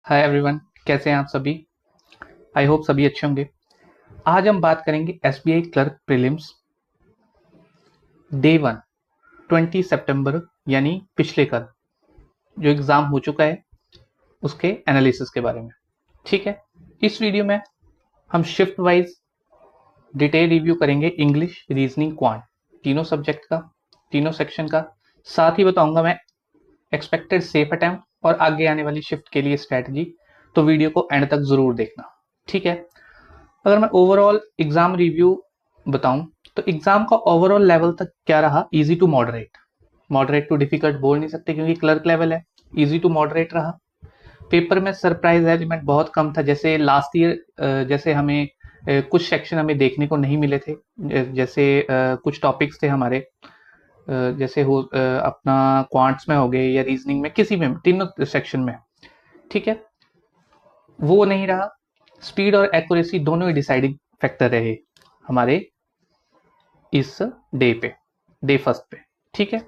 Hi everyone, कैसे हैं आप सभी। आई होप सभी अच्छे होंगे। आज हम बात करेंगे एसबीआई क्लर्क प्रीलिम्स डे 1 20 सितंबर यानी पिछले कल जो एग्ज़ाम हो चुका है उसके एनालिसिस के बारे में। ठीक है, इस वीडियो में हम शिफ्ट वाइज डिटेल रिव्यू करेंगे इंग्लिश, रीजनिंग, क्वांट, तीनों सब्जेक्ट का, तीनों सेक्शन का। साथ ही बताऊंगा मैं एक्सपेक्टेड सेफ अटेम्प्ट और आगे आने वाली शिफ्ट के लिए स्ट्रैटेजी। तो वीडियो को एंड तक ज़रूर देखना। ठीक है, अगर मैं ओवरऑल एग्जाम रिव्यू बताऊं तो एग्जाम का ओवरऑल लेवल तक क्या रहा, easy to moderate. Moderate to difficult बोल नहीं सकते क्योंकि क्लर्क लेवल है। इजी टू मॉडरेट रहा। पेपर में सरप्राइज एलिमेंट बहुत कम था, जैसे लास्ट ईयर जैसे हमें कुछ सेक्शन हमें देखने को नहीं मिले थे। जैसे कुछ टॉपिक्स थे हमारे, जैसे हो अपना क्वांट्स में हो गए या रीजनिंग में, किसी में, तीनों सेक्शन में। ठीक है, वो नहीं रहा। स्पीड और एक्यूरेसी दोनों ही डिसाइडिंग फैक्टर रहे हमारे इस डे फर्स्ट पे। ठीक है,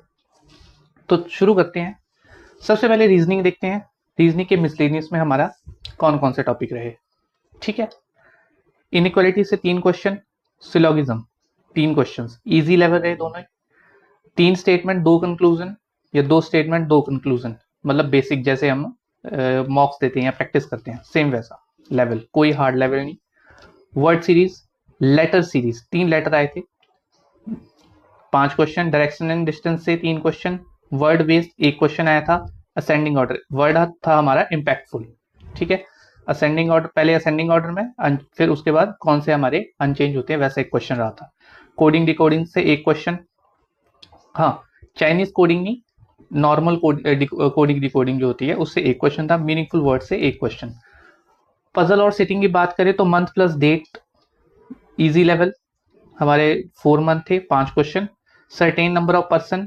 तो शुरू करते हैं। सबसे पहले रीजनिंग देखते हैं। रीजनिंग के मिसलेनियस में हमारा कौन कौन से टॉपिक रहे। ठीक है, इनइक्वालिटी से 3 question, syllogism 3 question, easy level रहे दोनों। 3 स्टेटमेंट 2 कंक्लूजन या 2 स्टेटमेंट 2 कंक्लूजन, मतलब बेसिक जैसे हम मॉक्स देते हैं या प्रैक्टिस करते हैं, सेम वैसा लेवल, कोई हार्ड लेवल नहीं। Word series, letter series, 3 letter आए थे, 5 क्वेश्चन। डायरेक्शन एंड डिस्टेंस से 3 क्वेश्चन। वर्ड बेस्ड 1 क्वेश्चन आया था। असेंडिंग ऑर्डर, वर्ड था हमारा इम्पैक्टफुल। ठीक है, असेंडिंग ऑर्डर, पहले असेंडिंग ऑर्डर में, फिर उसके बाद कौन से हमारे अनचेंज होते हैं, वैसा एक क्वेश्चन रहा था। कोडिंग डिकोडिंग से 1 क्वेश्चन, हाँ चाइनीज कोडिंग नहीं, नॉर्मल कोडिंग डिकोडिंग जो होती है उससे 1 क्वेश्चन था। मीनिंगफुल वर्ड से 1 क्वेश्चन। पजल और सिटिंग की बात करें तो month plus date easy level हमारे 4 मंथ थे, 5 question. Certain number of person,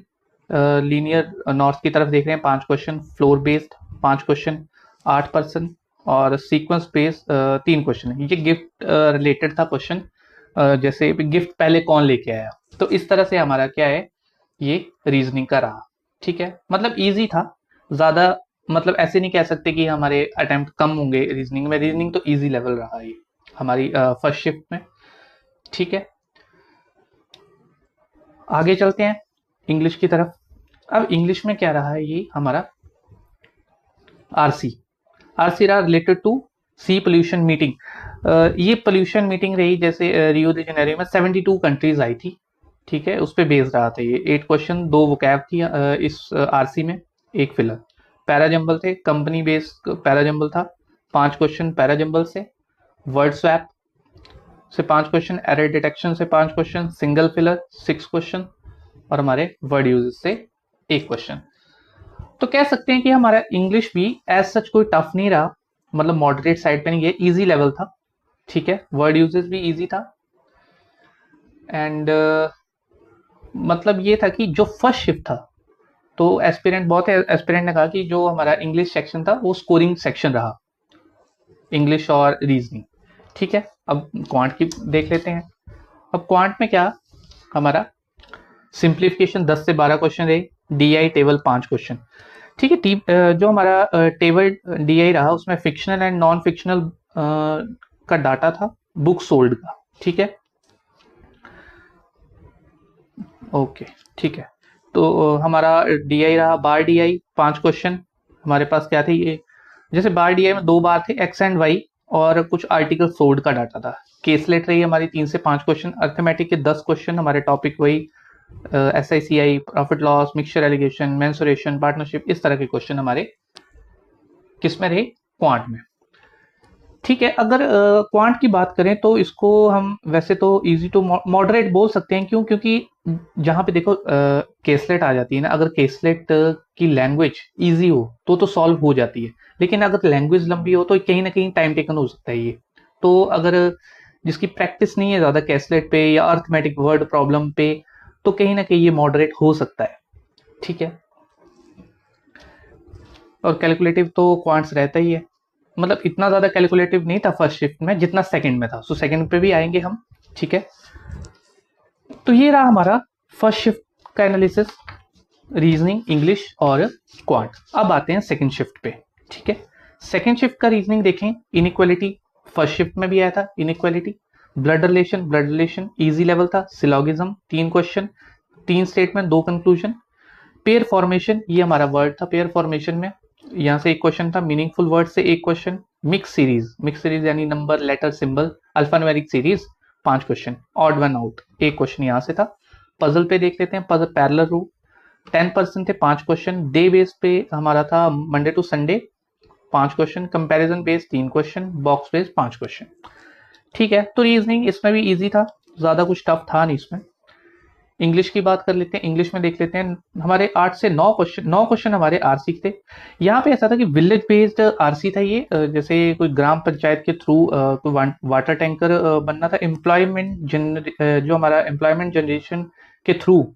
linear north की तरफ देख रहे हैं, 5 question. Floor based 5 question, 8 person. और सीक्वेंस बेस्ड 3 क्वेश्चन। ये गिफ्ट रिलेटेड था क्वेश्चन, जैसे गिफ्ट पहले कौन लेके आया। तो इस तरह से हमारा क्या है, ये रीजनिंग का रहा। ठीक है, मतलब इजी था ज्यादा, मतलब ऐसे नहीं कह सकते कि हमारे अटेम्प्ट कम होंगे रीजनिंग में। रीजनिंग तो इजी लेवल रहा ये हमारी फर्स्ट शिफ्ट में। ठीक है, आगे चलते हैं इंग्लिश की तरफ। अब इंग्लिश में क्या रहा है, ये हमारा आरसी। आरसी रहा related to sea pollution meeting. ये पोल्यूशन मीटिंग रही, जैसे रियो डी जेनेरियो में 72 कंट्रीज आई थी। ठीक है, उस पर बेस्ड रहा था ये। 8 क्वेश्चन, 2 वोकैब थी इस आरसी में, 1 फिलर। पैराजम्बल थे, कंपनी बेस्ड पैराजम्बल था, 5 क्वेश्चन पैराजम्बल से। वर्ड स्वैप से 5 क्वेश्चन, एरर डिटेक्शन से 5 क्वेश्चन, सिंगल फिलर 6 क्वेश्चन, और हमारे वर्ड यूज से 1 क्वेश्चन। तो कह सकते हैं कि हमारा इंग्लिश भी एज सच कोई टफ नहीं रहा, मतलब मॉडरेट साइड पे नहीं, ये इजी लेवल था। ठीक है, वर्ड यूजेस भी इजी था। एंड मतलब ये था कि जो फर्स्ट शिफ्ट था, तो एस्पिरेंट बहुत है, एस्पिरेंट ने कहा कि जो हमारा इंग्लिश सेक्शन था वो स्कोरिंग सेक्शन रहा, इंग्लिश और रीजनिंग। ठीक है, अब क्वांट की देख लेते हैं। अब क्वांट में क्या हमारा सिंप्लीफिकेशन 10 से 12 क्वेश्चन रहे, डीआई टेबल 5 क्वेश्चन। ठीक है, जो हमारा टेबल डीआई रहा उसमें फिक्शनल एंड नॉन फिक्शनल का डाटा था, बुक सोल्ड का। ठीक है, ओके, ठीक है। तो हमारा डीआई रहा बार डीआई 5 क्वेश्चन। हमारे पास क्या थे ये, जैसे बार डीआई में 2 बार थे, एक्स एंड वाई, और कुछ आर्टिकल सोल्ड का डाटा था। केसलेट रही हमारी 3 से 5 क्वेश्चन। अर्थमेटिक के 10 क्वेश्चन, हमारे टॉपिक वही S I C I, profit loss, mixture alligation, mensuration, partnership, इस तरह के क्वेश्चन हमारे किस में रहे, क्वांट में। ठीक है, अगर क्वांट की बात करें तो इसको हम वैसे तो इजी टू मॉडरेट बोल सकते हैं। क्यों? क्योंकि जहां पे देखो केसलेट आ जाती है ना, अगर केसलेट की लैंग्वेज इजी हो तो सॉल्व हो जाती है, लेकिन अगर लैंग्वेज लंबी हो तो कहीं ना कहीं टाइम टेकन हो सकता है ये। तो अगर जिसकी प्रैक्टिस नहीं है ज्यादा केसलेट पे या अर्थमेटिक वर्ड प्रॉब्लम पे, तो कहीं ना कहीं ये मॉडरेट हो सकता है। ठीक है, और कैलकुलेटिव तो क्वांट्स रहता ही है, मतलब इतना ज्यादा कैलकुलेटिव नहीं था फर्स्ट शिफ्ट में जितना सेकंड में था। सो सेकंड पे भी आएंगे हम। ठीक है, तो ये रहा हमारा फर्स्ट शिफ्ट का एनालिसिस, रीजनिंग, इंग्लिश और क्वांट। अब आते हैं सेकंड शिफ्ट पे। ठीक है, सेकेंड शिफ्ट का रीजनिंग देखें, इनइक्वालिटी फर्स्ट शिफ्ट में भी आया था, inequality. Blood relation easy level था। Syllogism 3 question, 3 statement 2 conclusion. Pair formation, ये हमारा वर्ड था पेयर फॉर्मेशन में, यहाँ से एक क्वेश्चन था। मीनिंगफुल वर्ड से एक क्वेश्चन। मिक्स सीरीज यानी number letter symbol alphanumeric series 5 question. Odd one out एक क्वेश्चन यहाँ से था। पजल पे देख लेते हैं, पजल पैरेलल रूल 10% थे 5 क्वेश्चन। डे बेस पे हमारा था Monday to Sunday 5 question. Comparison base 3 question. Box base 5 question. ठीक है, तो रीजनिंग इसमें भी इजी था, ज्यादा कुछ टफ था नहीं इसमें। इंग्लिश की बात कर लेते हैं, इंग्लिश में देख लेते हैं। हमारे 8 से 9 क्वेश्चन हमारे आरसी थे। यहाँ पे ऐसा था कि विलेज बेस्ड आरसी था ये, जैसे कोई ग्राम पंचायत के थ्रू कोई वाटर टैंकर बनना था। जो हमारा एम्प्लॉयमेंट जनरेशन के थ्रू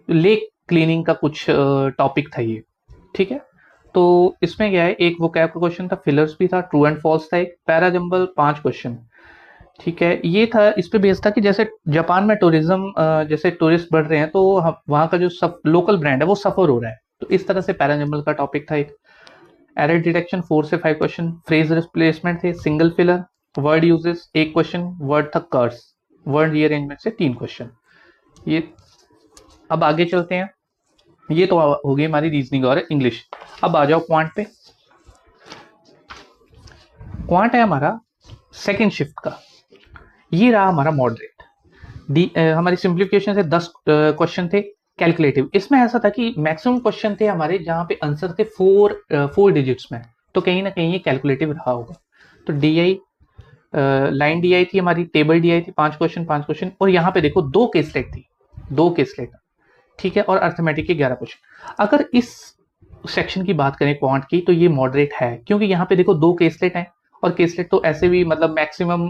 लेक क्लीनिंग का कुछ टॉपिक था ये। ठीक है, तो इसमें क्या है, एक वोकैब का क्वेश्चन था, फिलर्स भी था, ट्रू एंड फॉल्स था एक, पैरा जंबल 5 क्वेश्चन। ठीक है, ये था, इस पे बेस्ड था कि जैसे जापान में टूरिज्म, जैसे टूरिस्ट बढ़ रहे हैं तो वहाँ का जो सब लोकल ब्रांड है वो सफर हो रहा है, तो इस तरह से पैराजम्बल का टॉपिक था एक। एरर डिटेक्शन 4 से 5 क्वेश्चन। फ्रेज रिप्लेसमेंट थे, single filler, word uses 1 question, word था कर्स, वर्ड रीअरेंजमेंट से 3 क्वेश्चन। ये अब आगे चलते हैं, ये तो हो गई हमारी रीजनिंग और इंग्लिश। अब आ जाओ क्वांट पे। क्वांट है हमारा सेकेंड शिफ्ट का, ये रहा हमारा मॉडरेट। हमारी सिंप्लीफिकेशन से 10 क्वेश्चन थे। कैलकुलेटिव, इसमें ऐसा था कि मैक्सिमम क्वेश्चन थे हमारे जहां पे आंसर थे 4 डिजिट्स में, तो कहीं ना कहीं ये कैलकुलेटिव रहा होगा। तो डीआई लाइन डीआई थी हमारी, टेबल डीआई थी 5 क्वेश्चन। और यहाँ पे देखो 2 केसलेट थी, 2 केसलेट। ठीक है, और अर्थमेटिक के 11 क्वेश्चन। अगर इस सेक्शन की बात करें क्वांट की, तो ये मॉडरेट है, क्योंकि यहाँ पे देखो 2 केसलेट हैं, और केसलेट तो ऐसे भी मतलब मैक्सिमम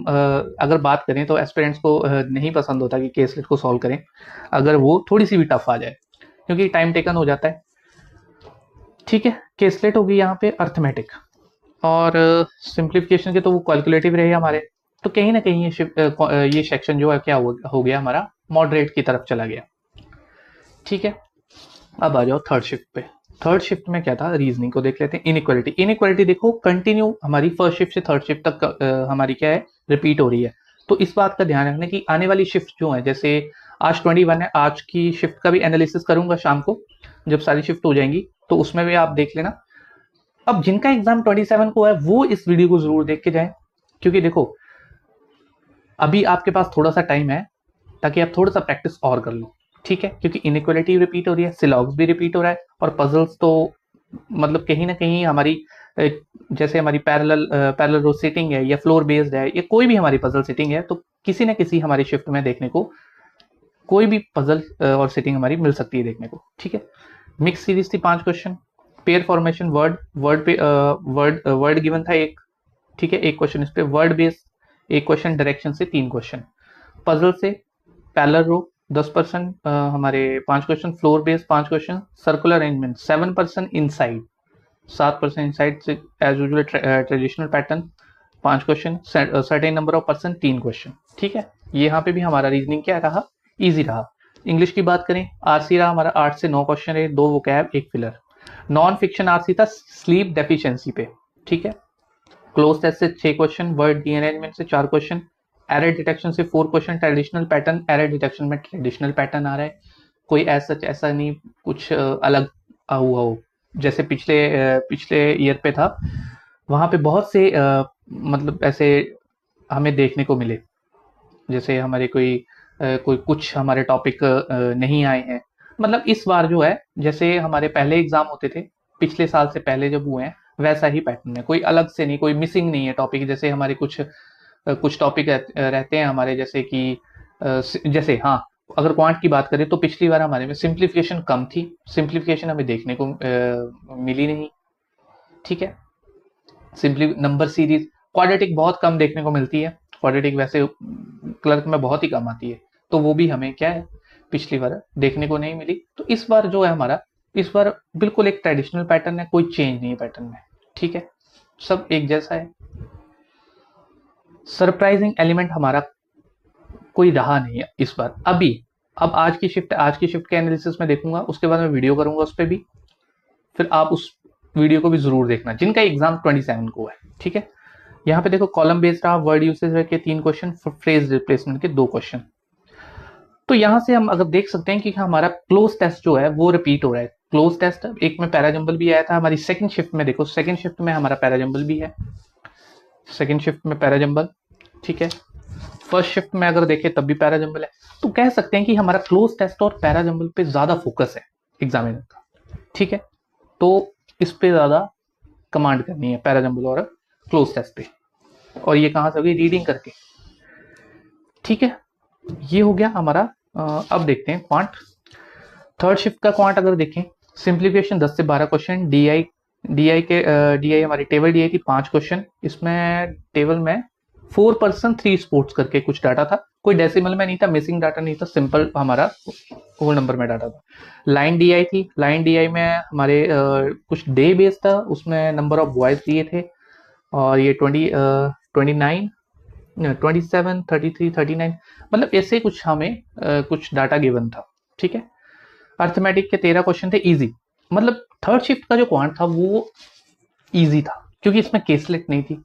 अगर बात करें तो एस्पिरेंट्स को नहीं पसंद होता कि केसलेट को सॉल्व करें अगर वो थोड़ी सी भी टफ आ जाए, क्योंकि टाइम टेकन हो जाता है। ठीक है, केसलेट होगी यहाँ पे अर्थमेटिक, और सिंप्लीफिकेशन के तो वो कैलकुलेटिव रहे हमारे। तो कहीं ना कहीं ये सेक्शन जो है क्या हो गया हमारा, मॉडरेट की तरफ चला गया। ठीक है, अब आ जाओ थर्ड शिफ्ट पे। थर्ड शिफ्ट में क्या था, रीजनिंग को देख लेते हैं। इनइक्वालिटी देखो कंटिन्यू हमारी फर्स्ट शिफ्ट से थर्ड शिफ्ट तक हमारी क्या है, रिपीट हो रही है। तो इस बात का ध्यान रखना कि आने वाली शिफ्ट जो है, जैसे आज 21 है, आज की शिफ्ट का भी एनालिसिस करूंगा शाम को जब सारी शिफ्ट हो जाएंगी, तो उसमें भी आप देख लेना। अब जिनका एग्जाम 27 को है वो इस वीडियो को जरूर देख के जाएं, क्योंकि देखो अभी आपके पास थोड़ा सा टाइम है ताकि आप थोड़ा सा प्रैक्टिस और कर लो। ठीक है, क्योंकि इनइक्वालिटी रिपीट हो रही है, सिलॉग्स भी रिपीट हो रहा है, और पजल्स तो मतलब कहीं ना कहीं हमारी जैसे हमारी पैरेलल रो सेटिंग है या फ्लोर बेस्ड है या कोई भी हमारी पजल सेटिंग है, तो किसी न किसी हमारी शिफ्ट में देखने को कोई भी पजल और सेटिंग हमारी मिल सकती है देखने को। ठीक है, मिक्स सीरीज थी 5 question. Pair formation word given था एक। ठीक है, एक क्वेश्चन इस पे, वर्ड बेस्ड 1 क्वेश्चन, डायरेक्शन से 3 क्वेश्चन। पजल से पैरेलल रो 10% हमारे 5 question, floor base 5 question, circular arrangement 7% inside, 7% inside से as usual traditional pattern 5 question, certain number of person 3 question. ठीक है, यहाँ पे भी हमारा रीजनिंग क्या रहा, इजी रहा। इंग्लिश की बात करें, आरसी रहा हमारा 8 से 9 क्वेश्चन है, 2 vocab 1 filler. Non fiction RC था स्लीप डेफिशिएंसी पे। ठीक है, क्लोज टेस्ट से 6 क्वेश्चन, वर्ड रीअरेंजमेंट से 4 क्वेश्चन, एरर डिटेक्शन से 4 question. Traditional pattern, error detection में ट्रेडिशनल पैटर्न आ रहा है, कोई ऐसा नहीं कुछ अलग हुआ हो, जैसे पिछले ईयर पे था, वहां पे बहुत से मतलब ऐसे हमें देखने को मिले, जैसे हमारे कोई कुछ हमारे टॉपिक नहीं आए हैं। मतलब इस बार जो है, जैसे हमारे पहले एग्जाम होते थे पिछले साल से पहले जब हुए हैं, वैसा ही पैटर्न है, कोई अलग से नहीं, कोई मिसिंग नहीं है टॉपिक। जैसे हमारे कुछ टॉपिक रहते हैं हमारे, जैसे कि जैसे हाँ, अगर क्वांट की बात करें तो पिछली बार हमारे में सिंप्लीफिकेशन कम थी, सिंप्लीफिकेशन हमें देखने को मिली नहीं। ठीक है, सिंपली नंबर सीरीज, क्वाड्रेटिक बहुत कम देखने को मिलती है, क्वाड्रेटिक वैसे क्लर्क में बहुत ही कम आती है, तो वो भी हमें क्या है पिछली बार देखने को नहीं मिली। तो इस बार जो है हमारा, इस बार बिल्कुल एक ट्रेडिशनल पैटर्न है, कोई चेंज नहीं है पैटर्न में। ठीक है, सब एक जैसा है। सरप्राइजिंग एलिमेंट हमारा कोई रहा नहीं है इस बार। अब आज की शिफ्ट के एनालिसिस में देखूंगा, उसके बाद मैं वीडियो करूंगा उस पर भी, फिर आप उस वीडियो को भी जरूर देखना जिनका एग्जाम 27 को है, ठीक है। यहाँ पे देखो कॉलम बेस्ड रहा, वर्ड यूसेज के 3 क्वेश्चन, फ्रेज रिप्लेसमेंट के 2 क्वेश्चन। तो यहाँ से हम अगर देख सकते हैं कि हमारा क्लोज टेस्ट जो है वो रिपीट हो रहा है। क्लोज टेस्ट एक में पैराजंबल भी आया था, हमारी सेकंड शिफ्ट में देखो, सेकंड शिफ्ट में हमारा पैराजंबल भी है, सेकंड शिफ्ट में पैराजंबल, ठीक है। फर्स्ट शिफ्ट में अगर देखें तब भी पैराजंबल है। तो कह सकते हैं कि हमारा क्लोज टेस्ट और पैराजंबल पे ज्यादा फोकस है एग्जामिनर का, ठीक है। तो इस पे ज्यादा कमांड करनी है, पैराजंबल और क्लोज टेस्ट पे। और ये कहां से होगी, रीडिंग करके, ठीक है। ये हो गया हमारा। अब देखते हैं क्वांट। थर्ड शिफ्ट का क्वांट अगर देखें, सिंप्लीफिकेशन 10 से 12 क्वेश्चन, डीआई हमारी टेबल डीआई की 5 क्वेश्चन। इसमें टेबल में 4% 3 स्पोर्ट्स करके कुछ डाटा था, कोई डेसिमल में नहीं था, मिसिंग डाटा नहीं था, सिंपल हमारा होल नंबर में डाटा था। लाइन डीआई थी, लाइन डीआई में हमारे कुछ डे बेस था, उसमें नंबर ऑफ बॉयज दिए थे, और ये 29 27 33 39 मतलब ऐसे कुछ हमें कुछ डाटा गिवन था, ठीक है। अर्थमेटिक के 13 क्वेश्चन थे इजी, मतलब थर्ड शिफ्ट का जो क्वांट था वो इजी था क्योंकि इसमें केसलेट नहीं थी।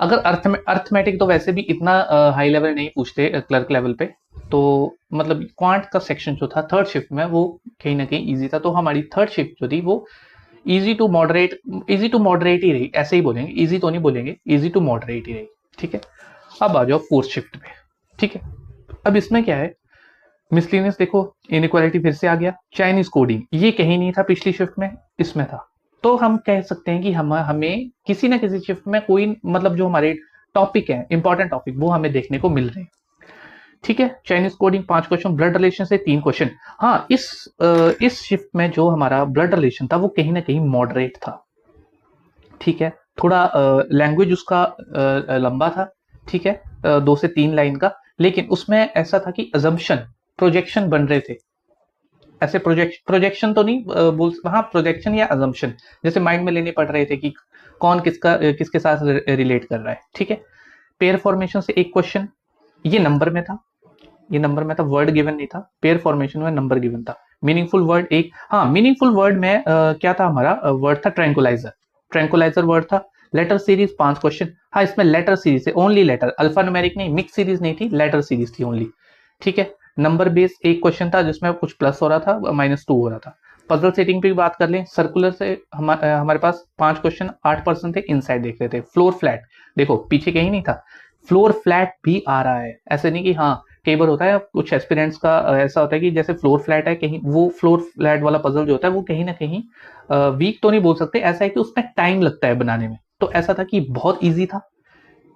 अगर अर्थमेटिक तो वैसे भी इतना हाई लेवल नहीं पूछते क्लर्क लेवल पे, तो मतलब क्वांट का सेक्शन जो था थर्ड शिफ्ट में वो कहीं ना कहीं इजी था। तो हमारी थर्ड शिफ्ट जो थी वो इजी टू मॉडरेट ही रही, ऐसे ही बोलेंगे, इजी तो नहीं बोलेंगे, इजी टू मॉडरेट ही रही, ठीक है। अब आ जाओ फोर्थ शिफ्ट पे, ठीक है। अब इसमें क्या है, मिसलिनियस देखो, इनइक्वालिटी फिर से आ गया, चाइनीज कोडिंग ये कहीं नहीं था पिछली शिफ्ट में, इसमें था। तो हम कह सकते हैं कि हमें किसी ना किसी शिफ्ट में कोई मतलब जो हमारे टॉपिक है, इंपॉर्टेंट टॉपिक, वो हमें देखने को मिल रहे हैं, ठीक है। Chinese coding 5 question, blood relation से 3 क्वेश्चन। हाँ, इस शिफ्ट में जो हमारा ब्लड रिलेशन था वो कहीं ना कहीं मॉडरेट था, ठीक है। थोड़ा लैंग्वेज उसका लंबा था, ठीक है, 2 से 3 लाइन का, लेकिन उसमें ऐसा था कि अजम्पशन, प्रोजेक्शन बन रहे थे। ऐसे प्रोजेक्शन तो नहीं बोल, हाँ प्रोजेक्शन या अजम्पशन, जैसे माइंड में लेने पड़ रहे थे कि कौन किसके साथ रिलेट कर रहा है, ठीक है। पेयर फॉर्मेशन से 1 क्वेश्चन, ये नंबर में था, ये नंबर में था, वर्ड गिवन नहीं था। पेयर फॉर्मेशन में नंबर गिवन था। मीनिंगफुल वर्ड एक, हाँ मीनिंगफुल वर्ड में क्या था हमारा वर्ड था ट्रैंकुलाइजर, ट्रैंकुलाइजर वर्ड था। लेटर सीरीज 5 क्वेश्चन, हाँ इसमें लेटर सीरीज है, ओनली लेटर, अल्फा न्यूमेरिक नहीं, मिक्स सीरीज नहीं थी, लेटर सीरीज थी ओनली, ठीक है। नंबर बेस 1 क्वेश्चन था जिसमें कुछ प्लस हो रहा था, -2 हो रहा था। पजल सेटिंग पे भी बात कर लें, सर्कुलर से हमारे पास 5 क्वेश्चन, 8% थे, इनसाइड देख रहे थे। फ्लोर फ्लैट देखो, पीछे कहीं नहीं था, फ्लोर फ्लैट भी आ रहा है, ऐसे नहीं कि हाँ, कई बार होता है कुछ एस्पिरेंट्स का ऐसा होता है कि जैसे फ्लोर फ्लैट है, कहीं वो फ्लोर फ्लैट वाला पजल जो होता है वो कहीं ना कहीं वीक तो नहीं बोल सकते, ऐसा है कि उसमें टाइम लगता है बनाने में। तो ऐसा था कि बहुत इजी था,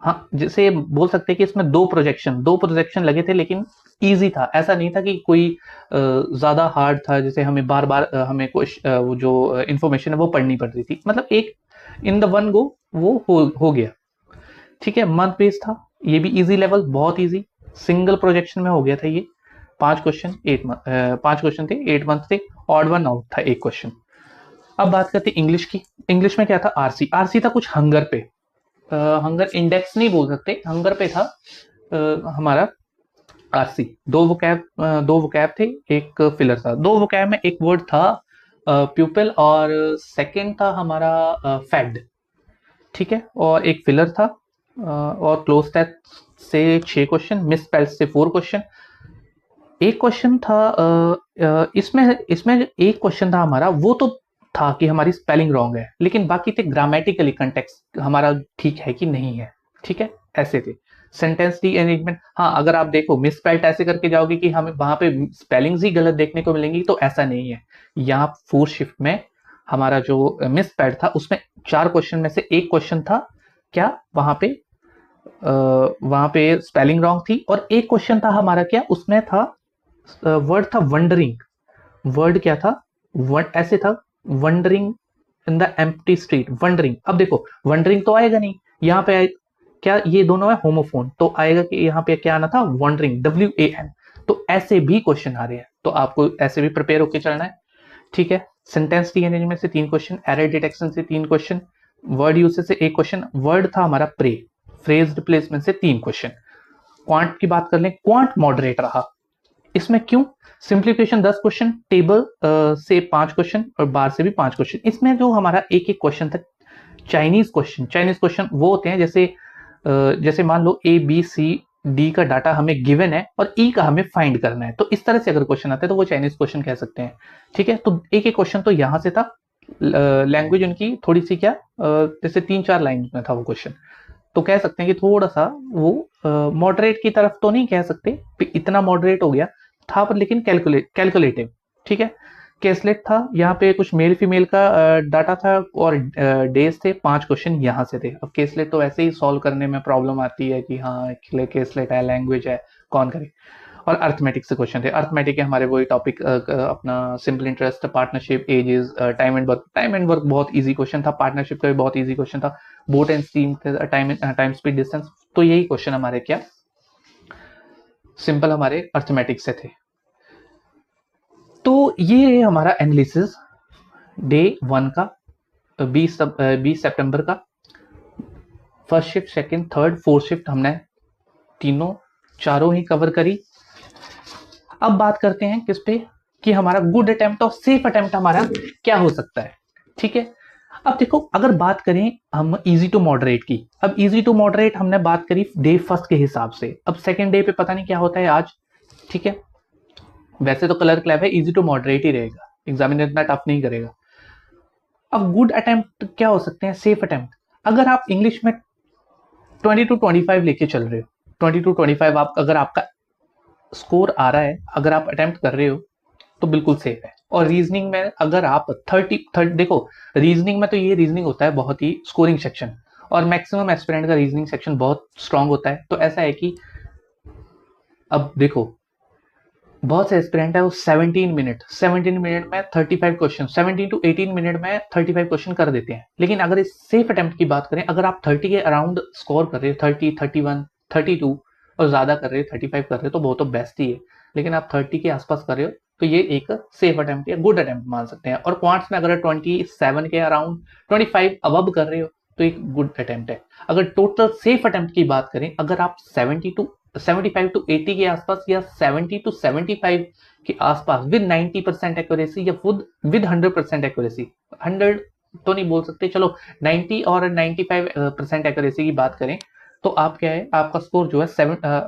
हाँ जैसे बोल सकते हैं कि इसमें 2 प्रोजेक्शन लगे थे, लेकिन इजी था, ऐसा नहीं था कि कोई ज्यादा हार्ड था, जैसे हमें बार बार हमें कुछ वो जो इंफॉर्मेशन है वो पढ़नी पड़ रही थी, मतलब एक इन द वन गो वो हो गया, ठीक है। मंथ बेस था, ये भी इजी लेवल, बहुत इजी, सिंगल प्रोजेक्शन में हो गया था ये। 5 क्वेश्चन 5 क्वेश्चन थे, 8 मंथ थे, ऑड वन आउट था 1 क्वेश्चन। अब बात करते हैं इंग्लिश की। इंग्लिश में क्या था, आरसी था कुछ हंगर पे, हंगर इंडेक्स नहीं बोल सकते, हंगर पे था हमारा आरसी। 2 वोकैब थे, एक फिलर था। 2 वोकैब में एक वर्ड था प्यूपिल, और सेकंड था हमारा फैक्ड, ठीक है, और एक फिलर था। और क्लोज टेस्ट से 6 क्वेश्चन, मिस स्पेल्ड से 4 क्वेश्चन। एक क्वेश्चन था इसमें एक क्वेश्चन था हमारा, वो तो था कि हमारी स्पेलिंग रॉन्ग है, लेकिन बाकी थे ग्रामेटिकली कंटेक्स्ट हमारा ठीक है कि नहीं है, ठीक है, ऐसे थे। सेंटेंस री अरेंजमेंट, हाँ अगर आप देखो मिस स्पेल्ड ऐसे करके जाओगे कि हमें वहां पे स्पेलिंग्स ही गलत देखने को मिलेंगी, तो ऐसा नहीं है। यहाँ फोर्थ शिफ्ट में हमारा जो मिस स्पेल्ड था उसमें 4 क्वेश्चन में से 1 क्वेश्चन था क्या, वहां पे स्पेलिंग रॉन्ग थी, और एक क्वेश्चन था हमारा क्या, उसमें था वर्ड था वंडरिंग। वर्ड क्या था, ऐसे था, wondering in the empty street, wondering. अब देखो वंडरिंग तो आएगा नहीं, यहाँ पे क्या, ये दोनों है होमोफोन, तो आएगा कि यहाँ पे क्या आना था, वंडरिंग, WAN। तो ऐसे भी क्वेश्चन आ रहे हैं, तो आपको ऐसे भी प्रिपेयर होकर चलना है, ठीक है। सेंटेंस रीअरेंजमेंट से 3 क्वेश्चन, एरर डिटेक्शन से 3 क्वेश्चन, वर्ड यूसेज से 1 क्वेश्चन। वर्ड था हमारा प्रे, फ्रेज रिप्लेसमेंट से 3 क्वेश्चन। क्वांट की बात कर लें, क्वांट मॉडरेट रहा, इसमें क्यों? सिंप्लीफिकेशन 10 क्वेश्चन, टेबल से 5 क्वेश्चन और बार से भी 5 क्वेश्चन। इसमें जो हमारा एक एक क्वेश्चन था चाइनीज क्वेश्चन वो होते हैं जैसे मान लो ए बी सी डी का डाटा हमें गिवन है और ई का हमें फाइंड करना है, तो इस तरह से अगर क्वेश्चन आते हैं तो वो चाइनीज क्वेश्चन कह सकते हैं। ठीक है, तो एक एक क्वेश्चन तो यहां से था, लैंग्वेज उनकी थोड़ी सी क्या जैसे 3-4 लाइन में था वो क्वेश्चन, तो कह सकते हैं कि थोड़ा सा वो मॉडरेट की तरफ तो नहीं कह सकते, इतना मॉडरेट हो गया था पर लेकिन कैलकुलेटिव। ठीक है, केसलेट था, यहाँ पे कुछ मेल फीमेल का डाटा था और डेज थे, 5 क्वेश्चन यहाँ से थे। अब केसलेट तो ऐसे ही सॉल्व करने में प्रॉब्लम आती है कि हाँ केसलेट है, लैंग्वेज है, कौन करे। और अर्थमेटिक से क्वेश्चन थे, अर्थमेटिक के हमारे वही टॉपिक अपना simple interest, partnership, ages, time and work बहुत इजी क्वेश्चन था, पार्टनरशिप का भी बहुत इजी क्वेश्चन था, boat and stream, time speed distance, तो यही क्वेश्चन हमारे क्या सिंपल हमारे अर्थमेटिक से थे। तो ये हमारा एनालिसिस डे 1 का 20 सितंबर का, first shift, second, third, fourth shift हमने चारों ही कवर करी। अब बात करते हैं किस पे कि हमारा गुड अटेम्प्ट और सेफ अटेम्प्ट हमारा क्या हो सकता है। ठीक है, अब देखो अगर बात करें हम इजी टू मॉडरेट की, अब इजी टू मॉडरेट हमने बात करी डे फर्स्ट के हिसाब से, अब सेकंड डे पे पता नहीं क्या होता है आज। ठीक है, वैसे तो कलर क्लैब है, इजी टू मॉडरेट ही रहेगा, एग्जामिनर इतना टफ नहीं करेगा। अब गुड अटेम्प्ट क्या हो सकते हैं, सेफ अटेम्प्ट, अगर आप इंग्लिश में 20 to 25 लेके चल रहे हो, 20 to 25 आप अगर आपका स्कोर आ रहा है, अगर आप अटेम्प्ट कर रहे हो तो बिल्कुल सेफ है। और रीजनिंग में अगर आप 30 देखो, रीजनिंग में तो ये रीजनिंग होता है बहुत ही स्कोरिंग सेक्शन, और मैक्सिमम एस्पिरेंट का रीजनिंग सेक्शन बहुत स्ट्रांग होता है। तो ऐसा है कि अब देखो बहुत से एस्पिरेंट है वो 17 मिनट में 35 क्वेश्चन, 17 to 18 मिनट में 35 क्वेश्चन कर देते हैं। लेकिन अगर इस सेफ अटेम्प्ट की बात करें, अगर आप 30 के अराउंड स्कोर कर रहे हो, 30, 31, 32 और ज्यादा कर रहे हो, 35 कर रहे हो, तो वो तो बेस्ट ही है। लेकिन आप 30 के आसपास कर रहे हो तो ये एक सेफ अटेम्प्ट या गुड अटेम्प्ट मान सकते हैं। और क्वांट्स में अगर 27 के अराउंड 25 अबव कर रहे हो तो एक गुड अटेम्प्ट है। अगर टोटल सेफ अटेम्प्ट की बात करें, अगर आप 75 to 80 के आसपास या 70 to 75 के आसपास विद 90% एक्यूरेसी या विद 100% एक्यूरेसी, 100 तो नहीं बोल सकते, चलो 90 और 95% एक्यूरेसी की बात करें तो आप क्या है, आपका स्कोर जो है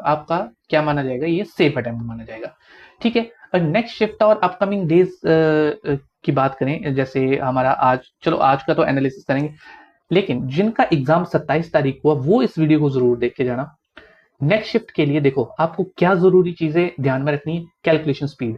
आपका क्या माना जाएगा, ये सेफ अटेम्प्ट माना जाएगा। ठीक है, और नेक्स्ट शिफ्ट और अपकमिंग डेज की बात करें, जैसे हमारा चलो आज का तो एनालिसिस करेंगे, लेकिन जिनका एग्जाम 27 तारीख को, वो इस वीडियो को जरूर देख के जाना। नेक्स्ट शिफ्ट के लिए देखो आपको क्या जरूरी चीजें ध्यान में रखनी है, कैलकुलेशन स्पीड,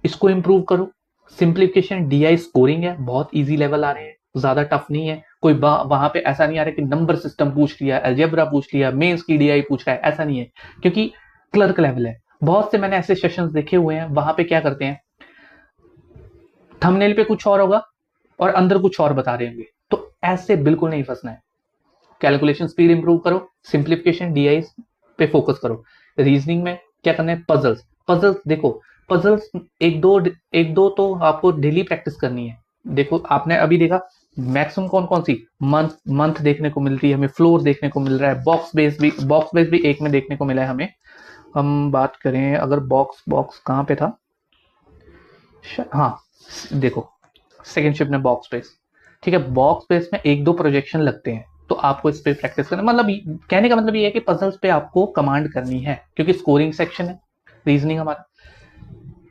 इसको इंप्रूव करो। सिंप्लीफिकेशन, डीआई स्कोरिंग है, बहुत इजी लेवल आ रहे हैं, ज्यादा टफ नहीं है, कोई वहां पे ऐसा नहीं आ रहा कि नंबर सिस्टम पूछ लिया, अलजेब्रा पूछ लिया, मेंस की डीआई पूछ रहा है, ऐसा नहीं है, क्योंकि क्लर्क लेवल है। बहुत से मैंने ऐसे सेशंस देखे हुए हैं, वहां पे क्या करते हैं, थंबनेल पे कुछ और होगा और अंदर कुछ और बता रहे होंगे, तो ऐसे बिल्कुल नहीं फंसना है। कैलकुलेशन स्पीड इंप्रूव करो, सिंप्लीफिकेशन, डीआई पे फोकस करो। रीजनिंग में क्या करना है, पजल्स देखो, पजल्स एक दो तो आपको डेली प्रैक्टिस करनी है। देखो आपने अभी देखा मैक्सिमम कौन सी मंथ देखने को मिलती है हमें, फ्लोर देखने को मिल रहा है, बॉक्स बेस भी एक में देखने को मिला है हमें। हम बात करें अगर बॉक्स कहां पे था, हाँ देखो सेकेंड शिफ्ट में बॉक्स बेस। ठीक है, बॉक्स बेस में एक दो प्रोजेक्शन लगते हैं, तो आपको इस पे प्रैक्टिस करना, मतलब कहने का मतलब ये है कि पजल्स पे आपको कमांड करनी है, क्योंकि स्कोरिंग सेक्शन है रीजनिंग हमारा।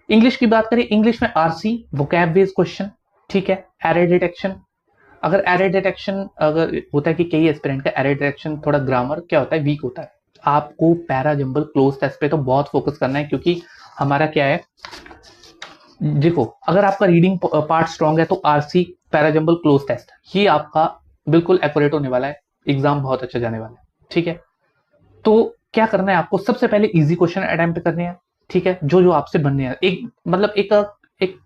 इंग्लिश की बात करें, इंग्लिश में आरसी, वोकैब बेस्ड क्वेश्चन। ठीक है, एरर डिटेक्शन, अगर एरर डिटेक्शन अगर होता है कि कई एस्पिरेंट का एरर डिटेक्शन थोड़ा ग्रामर क्या होता है, वीक होता है, आपको पैरा जंबल क्लोज टेस्ट पे तो बहुत फोकस करना है, क्योंकि हमारा क्या है, देखो अगर आपका रीडिंग पार्ट स्ट्रांग है तो आरसी, पैराजंबल, क्लोज टेस्ट, ये आपका बिल्कुल एक्यूरेट होने वाला है, एग्जाम बहुत अच्छा जाने वाला है। ठीक है, तो क्या करना है आपको, सबसे पहले इजी क्वेश्चन अटेम्प्ट करने हैं। ठीक है, जो जो आपसे बनने हैं, एक मतलब एक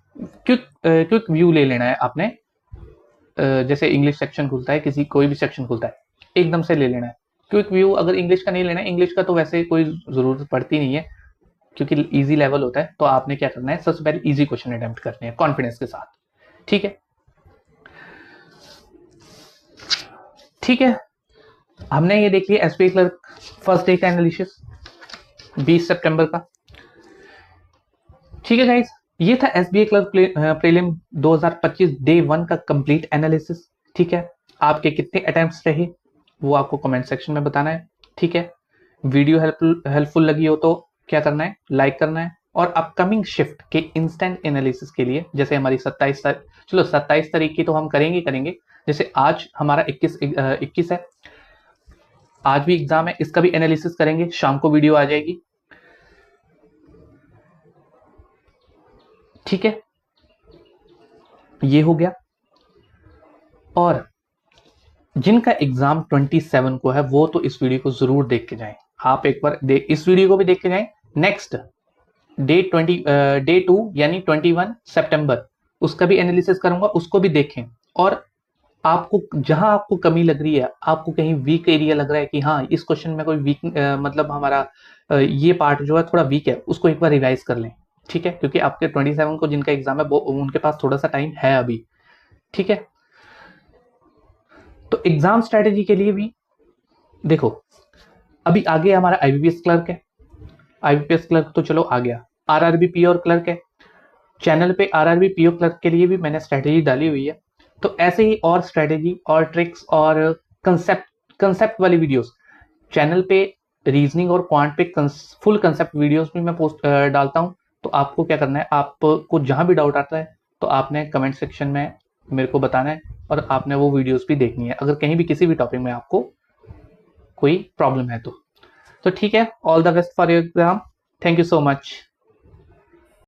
क्विक व्यू ले लेना है आपने, जैसे इंग्लिश सेक्शन खुलता है, कोई भी सेक्शन खुलता है, एकदम से ले लेना है क्विक व्यू। अगर इंग्लिश का नहीं लेना है, इंग्लिश का तो वैसे कोई जरूरत पड़ती नहीं है क्योंकि इजी लेवल होता है, तो आपने क्या करना है, सबसे पहले इजी क्वेश्चन अटेम्प्ट करने हैं कॉन्फिडेंस के साथ। ठीक है, ठीक है, हमने ये देख लिया एसबीआई क्लर्क फर्स्ट डे का एनालिसिस 20 सितंबर का। ठीक है गाइस, ये था एसबीआई क्लर्क प्रीलिम 2025 डे 1 का कंप्लीट एनालिसिस। ठीक है, आपके कितने अटेम्प्ट्स रहे वो आपको कमेंट सेक्शन में बताना है। ठीक है, वीडियो हेल्पफुल लगी हो तो क्या करना है, लाइक करना है। और अपकमिंग शिफ्ट के इंस्टेंट एनालिसिस के लिए, जैसे हमारी 27 तारीख की तो हम करेंगे। जैसे आज हमारा 21 है, आज भी एग्जाम है, इसका भी एनालिसिस करेंगे, शाम को वीडियो आ जाएगी। ठीक है, ये हो गया। और जिनका एग्जाम 27 को है वो तो इस वीडियो को जरूर देख के जाएं। आप एक बार इस वीडियो को भी देख के जाएं। नेक्स्ट डे 2 यानी 21 सितंबर, उसका भी एनालिसिस करूंगा, उसको भी देखें। और आपको जहां आपको कमी लग रही है, आपको कहीं वीक एरिया लग रहा है कि हाँ इस क्वेश्चन में कोई वीक मतलब हमारा ये पार्ट जो है थोड़ा वीक है, उसको एक बार रिवाइज कर लें। ठीक है, क्योंकि आपके 27 को जिनका एग्जाम है वो उनके पास थोड़ा सा टाइम है अभी। ठीक है, तो एग्जाम स्ट्रेटेजी के लिए भी देखो, अभी आगे हमारा आईबीपीएस क्लर्क है। आईबीपीएस क्लर्क तो चलो आ गया, आरआरबी पीओ और क्लर्क है। चैनल पे आरआरबी पीओ क्लर्क के लिए भी मैंने स्ट्रेटेजी डाली हुई है। तो ऐसे ही और स्ट्रेटेजी और ट्रिक्स और कंसेप्ट वाली वीडियोस चैनल पे, रीजनिंग और क्वांट पे फुल कंसेप्ट वीडियोस भी मैं पोस्ट डालता हूं। तो आपको क्या करना है, आपको जहां भी डाउट आता है तो आपने कमेंट सेक्शन में मेरे को बताना है, और आपने वो वीडियोस भी देखनी है अगर कहीं भी किसी भी टॉपिक में आपको कोई प्रॉब्लम है तो ठीक है, all the best for your exam. Thank you so much.